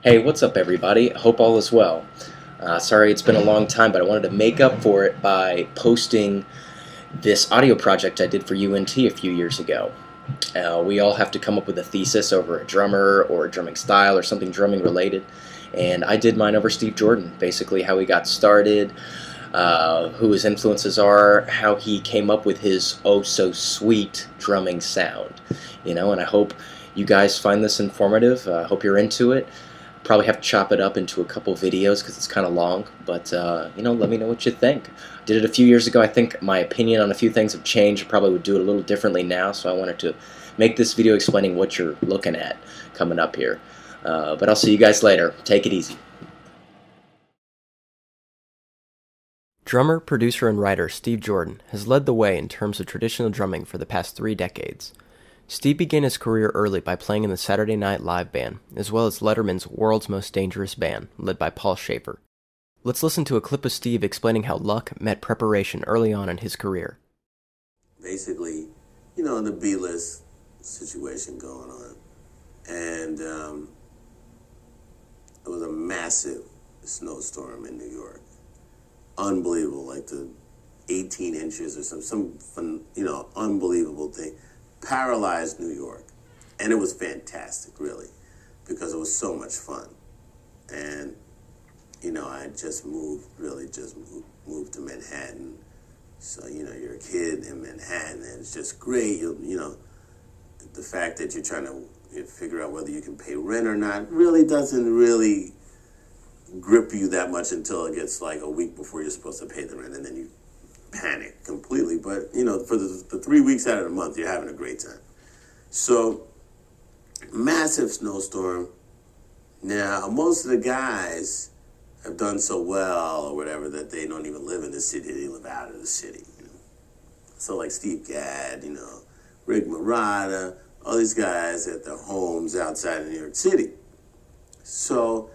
Hey, what's up, everybody? Hope all is well. Sorry it's been a long time, but I wanted to make up for it by posting this audio project I did for UNT a few years ago. We all have to come up with a thesis over a drummer or a drumming style or something drumming related, and I did mine over Steve Jordan, basically how he got started, who his influences are, how he came up with his oh so sweet drumming sound. And I hope you guys find this informative. I hope you're into it. Probably have to chop it up into a couple videos because it's kind of long, but let me know what you think. Did it a few years ago. I think my opinion on a few things have changed. I probably would do it a little differently now, so I wanted to make this video explaining what you're looking at coming up here. But I'll see you guys later. Take it easy. Drummer, producer, and writer Steve Jordan has led the way in terms of traditional drumming for the past 3 decades. Steve began his career early by playing in the Saturday Night Live band, as well as Letterman's World's Most Dangerous Band, led by Paul Shaffer. Let's listen to a clip of Steve explaining how luck met preparation early on in his career. Basically, the B-list situation going on. And it was a massive snowstorm in New York. Unbelievable, like the 18 inches or some unbelievable thing. Paralyzed New York. And it was fantastic, really, because it was so much fun. And, I just moved to Manhattan. So, you're a kid in Manhattan, and it's just great. The fact that you're trying to figure out whether you can pay rent or not really doesn't really grip you that much until it gets like a week before you're supposed to pay the rent, and then you panic completely. But for the 3 weeks out of the month, you're having a great time. So massive snowstorm. Now most of the guys have done so well or whatever that they don't even live in the city, they live out of the city. So like Steve Gadd, Rick Marotta, all these guys at their homes outside of New York City. So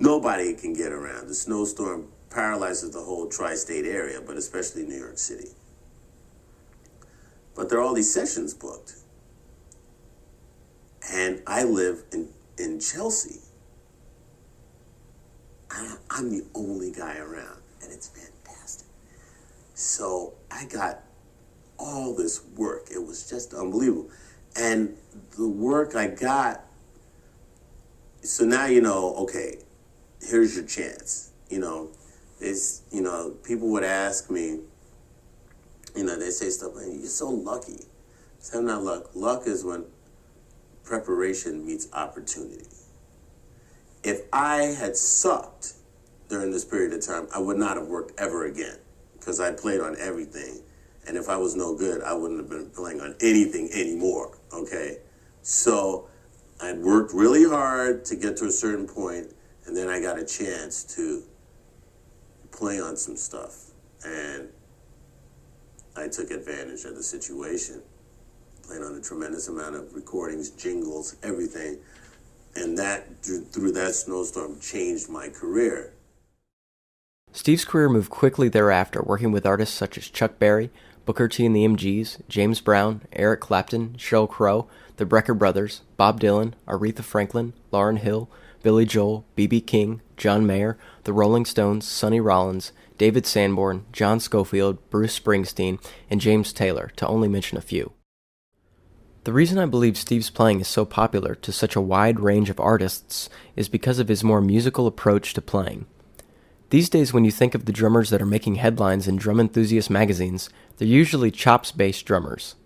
nobody can get around. The snowstorm paralyzes the whole tri-state area, but especially New York City. But there are all these sessions booked. And I live in Chelsea. I'm the only guy around, and it's fantastic. So I got all this work. It was just unbelievable. And the work I got, so now okay, here's your chance. People would ask me, they say stuff like, you're so lucky. So I'm not luck. Luck is when preparation meets opportunity. If I had sucked during this period of time, I would not have worked ever again because I played on everything. And if I was no good, I wouldn't have been playing on anything anymore, okay? So I'd worked really hard to get to a certain point, and then I got a chance to play on some stuff. And I took advantage of the situation, played on a tremendous amount of recordings, jingles, everything. And that, through that snowstorm, changed my career. Steve's career moved quickly thereafter, working with artists such as Chuck Berry, Booker T and the MGs, James Brown, Eric Clapton, Sheryl Crow, the Brecker Brothers, Bob Dylan, Aretha Franklin, Lauryn Hill, Billy Joel, B.B. King, John Mayer, the Rolling Stones, Sonny Rollins, David Sanborn, John Scofield, Bruce Springsteen, and James Taylor, to only mention a few. The reason I believe Steve's playing is so popular to such a wide range of artists is because of his more musical approach to playing. These days, when you think of the drummers that are making headlines in drum enthusiast magazines, they're usually chops-based drummers.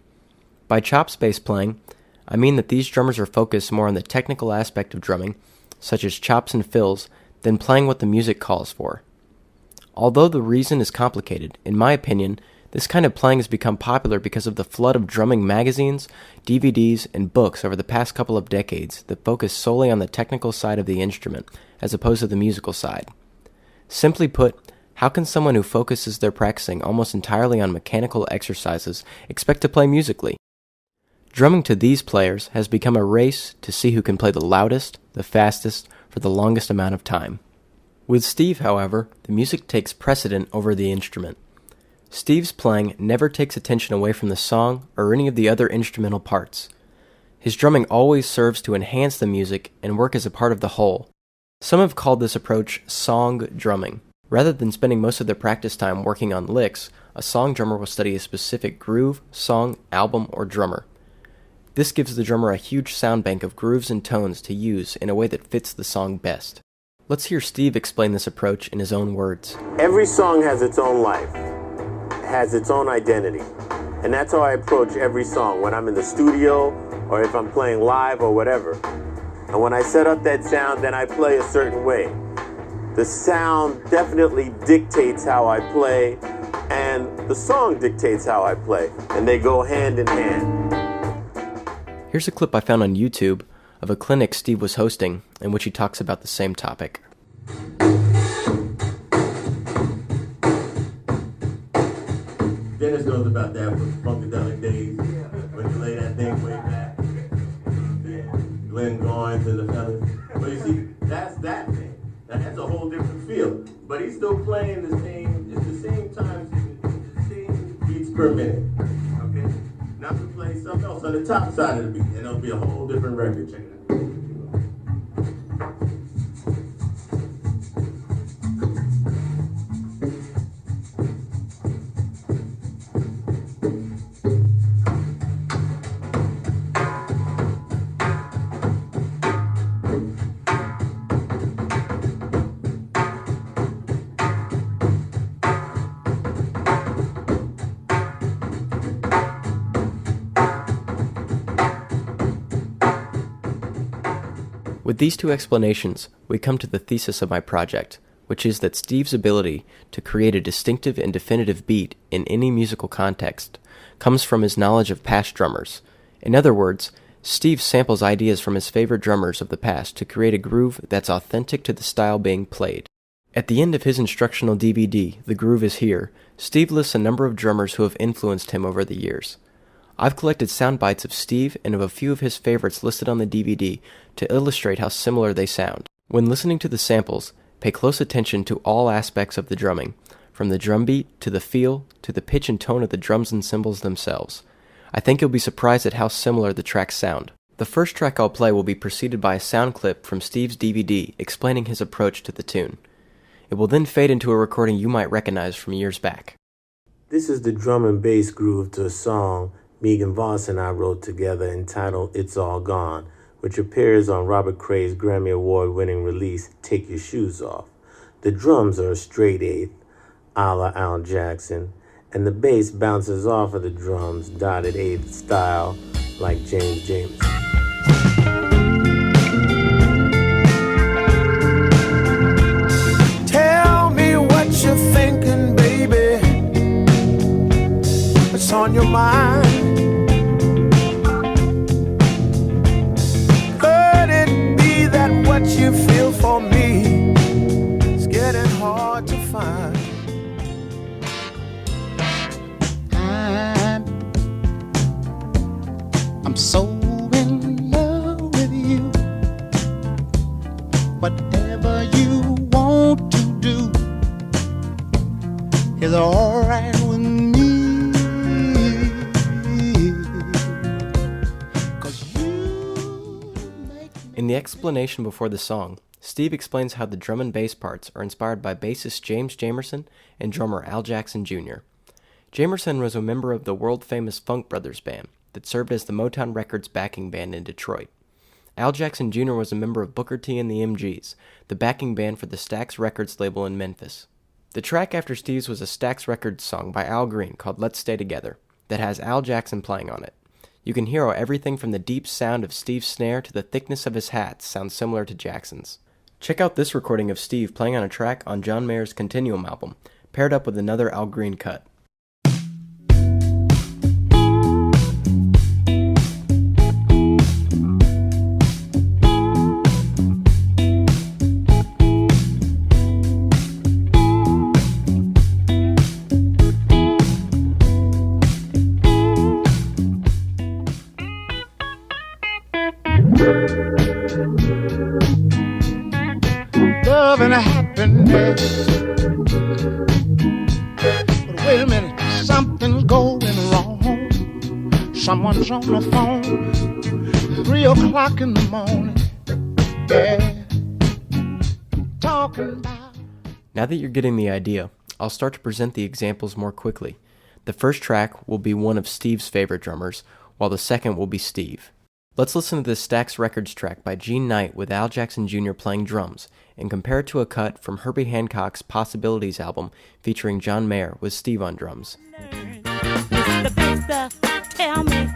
By chops-based playing, I mean that these drummers are focused more on the technical aspect of drumming, such as chops and fills, than playing what the music calls for. Although the reason is complicated, in my opinion, this kind of playing has become popular because of the flood of drumming magazines, DVDs, and books over the past couple of decades that focus solely on the technical side of the instrument, as opposed to the musical side. Simply put, how can someone who focuses their practicing almost entirely on mechanical exercises expect to play musically? Drumming to these players has become a race to see who can play the loudest, the fastest, for the longest amount of time. With Steve, however, the music takes precedent over the instrument. Steve's playing never takes attention away from the song or any of the other instrumental parts. His drumming always serves to enhance the music and work as a part of the whole. Some have called this approach song drumming. Rather than spending most of their practice time working on licks, a song drummer will study a specific groove, song, album, or drummer. This gives the drummer a huge sound bank of grooves and tones to use in a way that fits the song best. Let's hear Steve explain this approach in his own words. Every song has its own life, has its own identity. And that's how I approach every song when I'm in the studio or if I'm playing live or whatever. And when I set up that sound, then I play a certain way. The sound definitely dictates how I play, and the song dictates how I play, and they go hand in hand. Here's a clip I found on YouTube of a clinic Steve was hosting in which he talks about the same topic. Dennis knows about that with Funkadelic Days, when you lay that thing way back. Glenn Goins and the fellas. But you see, that's that thing. Now, that's a whole different feel. But he's still playing the same, it's the same times, the same beats per minute. Okay? Now we play something else on the top side of the beat, and it'll be a whole different record. Check it out. With these two explanations, we come to the thesis of my project, which is that Steve's ability to create a distinctive and definitive beat in any musical context comes from his knowledge of past drummers. In other words, Steve samples ideas from his favorite drummers of the past to create a groove that's authentic to the style being played. At the end of his instructional DVD, The Groove Is Here, Steve lists a number of drummers who have influenced him over the years. I've collected sound bites of Steve and of a few of his favorites listed on the DVD to illustrate how similar they sound. When listening to the samples, pay close attention to all aspects of the drumming, from the drum beat to the feel to the pitch and tone of the drums and cymbals themselves. I think you'll be surprised at how similar the tracks sound. The first track I'll play will be preceded by a sound clip from Steve's DVD explaining his approach to the tune. It will then fade into a recording you might recognize from years back. This is the drum and bass groove to a song Megan Voss and I wrote together entitled It's All Gone, which appears on Robert Cray's Grammy Award-winning release, Take Your Shoes Off. The drums are a straight eighth, a la Al Jackson, and the bass bounces off of the drums, dotted eighth style, like James Jamerson. Tell me what you're thinking, baby. What's on your mind? What you feel for me is getting hard to find. I'm so in love with you. Whatever you want to do is all right with me. In the explanation before the song, Steve explains how the drum and bass parts are inspired by bassist James Jamerson and drummer Al Jackson Jr. Jamerson was a member of the world-famous Funk Brothers band that served as the Motown Records backing band in Detroit. Al Jackson Jr. was a member of Booker T and the MGs, the backing band for the Stax Records label in Memphis. The track after Steve's was a Stax Records song by Al Green called Let's Stay Together that has Al Jackson playing on it. You can hear how everything from the deep sound of Steve's snare to the thickness of his hats sounds similar to Jackson's. Check out this recording of Steve playing on a track on John Mayer's Continuum album, paired up with another Al Green cut. Love and happiness. But wait a minute, something's going wrong. Someone's on the phone. 3 o'clock in the morning. Yeah. Talking about. Now that you're getting the idea, I'll start to present the examples more quickly. The first track will be one of Steve's favorite drummers, while the second will be Steve. Let's listen to this Stax Records track by Gene Knight with Al Jackson Jr. playing drums, and compare it to a cut from Herbie Hancock's Possibilities album featuring John Mayer with Steve on drums. Mr. Big Stuff, tell me,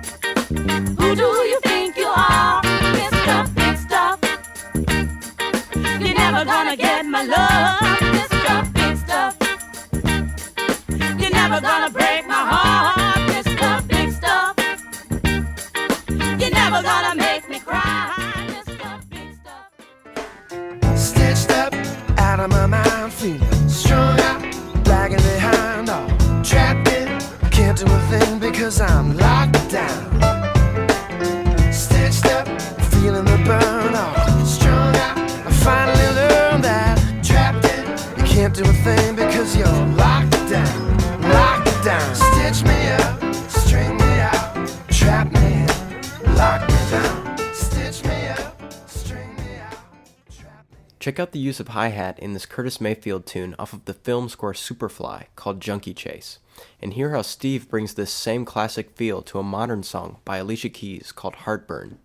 who do you think you are, Mr. Big Stuff? You're never gonna get my love, Mr. Big Stuff. You're never gonna break my heart, Mr. Big Stuff. You're never gonna make me cry, Mr. Big Stuff. Stitched up, out of my mind, feeling strung out, lagging behind, all trapped in. Can't do a thing because I'm locked down. Stitched up, feeling the burn, all strung out. I finally learned that trapped in. You can't do a thing because you're locked down, locked down. Stitch me up, string me out, trap me in, lock me down. Stitch me up, string me out, trap me in. Check out the use of hi-hat in this Curtis Mayfield tune off of the film score Superfly called Junkie Chase, and hear how Steve brings this same classic feel to a modern song by Alicia Keys called Heartburn.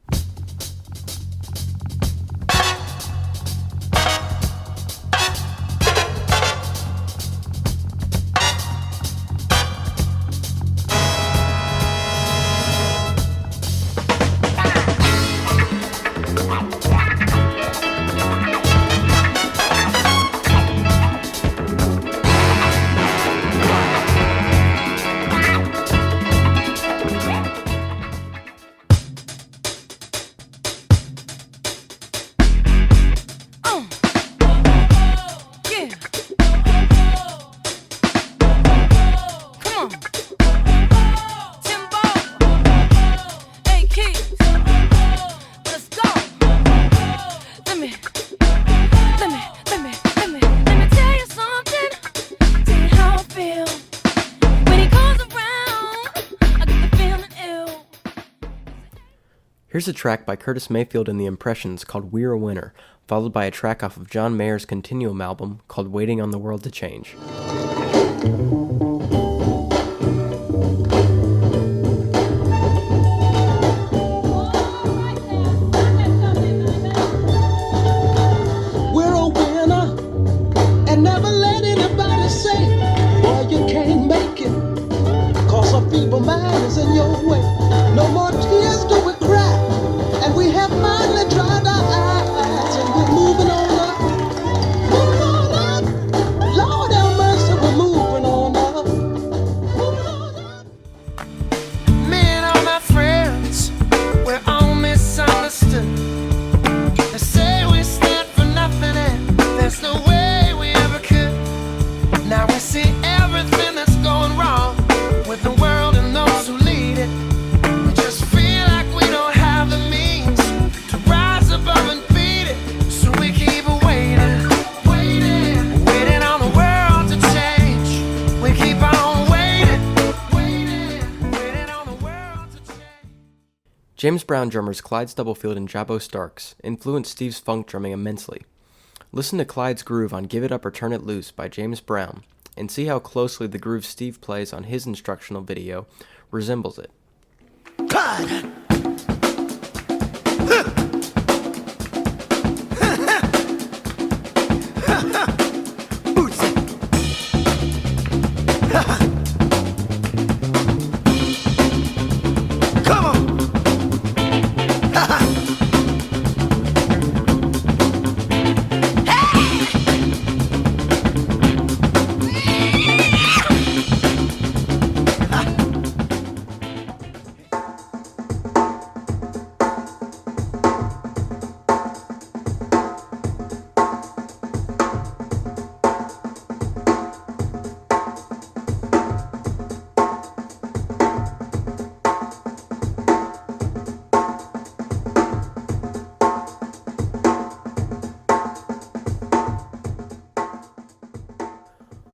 Here's a track by Curtis Mayfield and the Impressions called We're a Winner, followed by a track off of John Mayer's Continuum album called Waiting on the World to Change. We're a winner, and never let anybody say, boy, you can't make it, 'cause a feeble mind is in your way. No more tears do we cry, and we have finally dried our eyes, and we're moving on up, moving on up. Lord have mercy, we're moving on up, moving on up. Me and all my friends, we're all misunderstood. They say we stand for nothing and there's no way we ever could. Now we see everything that's going wrong with the world and those who lead it. We just feel like we don't have the means to rise above and beat it. So we keep waiting, waiting, waiting on the world to change. We keep on waiting, waiting, waiting on the world to change. James Brown drummers Clyde Stubblefield and Jabo Starks influenced Steve's funk drumming immensely. Listen to Clyde's groove on Give It Up or Turn It Loose by James Brown, and see how closely the groove Steve plays on his instructional video resembles it. Clyde.